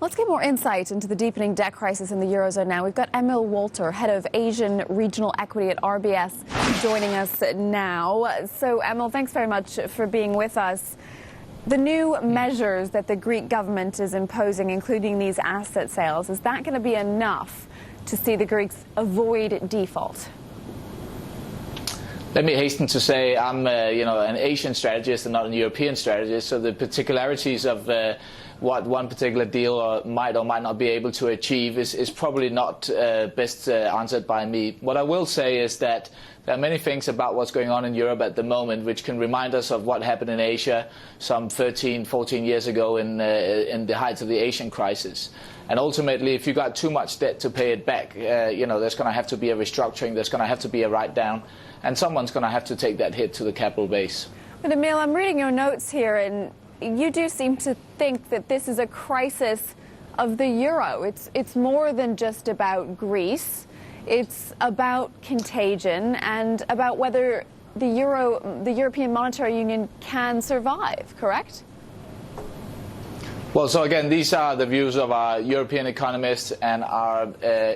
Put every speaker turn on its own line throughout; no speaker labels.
Let's get more insight into the deepening debt crisis in the Eurozone now. We've got Emil Wolter, head of Asian Regional Equity at RBS, joining us now. So, Emil, thanks very much for being with us. The new measures that the Greek government is imposing, including these asset sales, is that going to be enough to see the Greeks avoid default?
Let me hasten to say I'm, an Asian strategist and not a European strategist. So the particularities of what one particular deal might or might not be able to achieve is probably not best answered by me. What I will say is that there are many things about what's going on in Europe at the moment which can remind us of what happened in Asia some 13, 14 years ago in the height of the Asian crisis. And ultimately, if you got too much debt to pay it back, there's going to have to be a restructuring, there's going to have to be a write-down, and someone's going to have to take that hit to the capital base.
But Emil, I'm reading your notes here, and you do seem to think that this is a crisis of the euro. It's more than just about Greece. It's about contagion and about whether the European Monetary Union can survive, correct?
Well, so again, these are the views of our European economists and our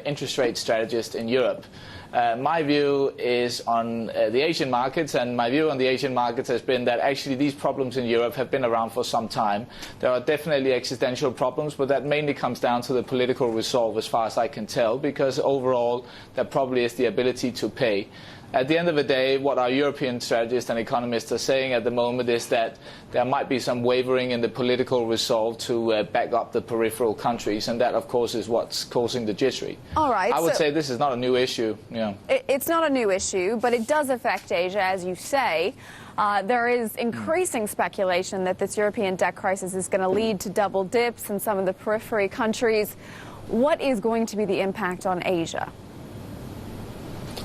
interest rate strategist in Europe. My view is on the Asian markets, and my view on the Asian markets has been that actually these problems in Europe have been around for some time. There are definitely existential problems, but that mainly comes down to the political resolve as far as I can tell, because overall there probably is the ability to pay. At the end of the day, what our European strategists and economists are saying at the moment is that there might be some wavering in the political resolve to back up the peripheral countries, and that, of course, is what's causing the jittery.
All right.
I would say this is not a new issue.
It's not a new issue, but it does affect Asia, as you say. There is increasing speculation that this European debt crisis is going to lead to double dips in some of the periphery countries. What is going to be the impact on Asia?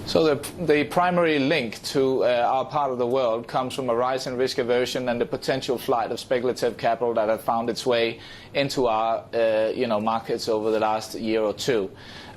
So the primary link to our part of the world comes from a rise in risk aversion and the potential flight of speculative capital that have found its way into our markets over the last year or two.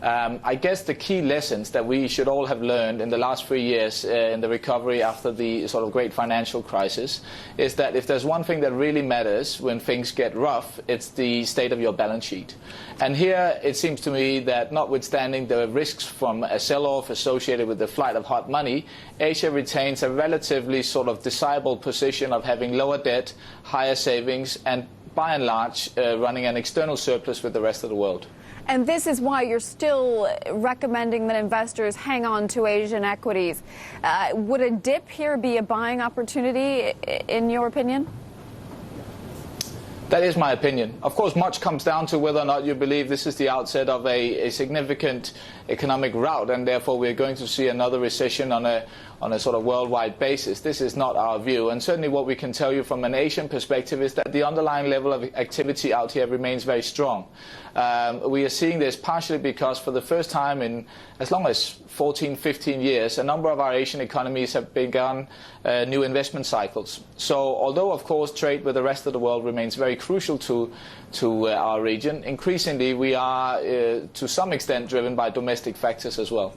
I guess the key lessons that we should all have learned in the last 3 years in the recovery after the sort of great financial crisis is that if there's one thing that really matters when things get rough, it's the state of your balance sheet. And here it seems to me that notwithstanding the risks from a sell-off associated with the flight of hot money, Asia retains a relatively sort of desirable position of having lower debt, higher savings, and by and large running an external surplus with the rest of the world.
And this is why you're still recommending that investors hang on to Asian equities. Would a dip here be a buying opportunity, in your opinion?
That is my opinion. Of course, much comes down to whether or not you believe this is the outset of a significant economic rout, and therefore we're going to see another recession on a sort of worldwide basis. This is not our view, and certainly what we can tell you from an Asian perspective is that the underlying level of activity out here remains very strong. We are seeing this partially because for the first time in as long as 14, 15 years, a number of our Asian economies have begun new investment cycles. So although, of course, trade with the rest of the world remains very crucial to our region, increasingly we are, to some extent, driven by domestic factors as well.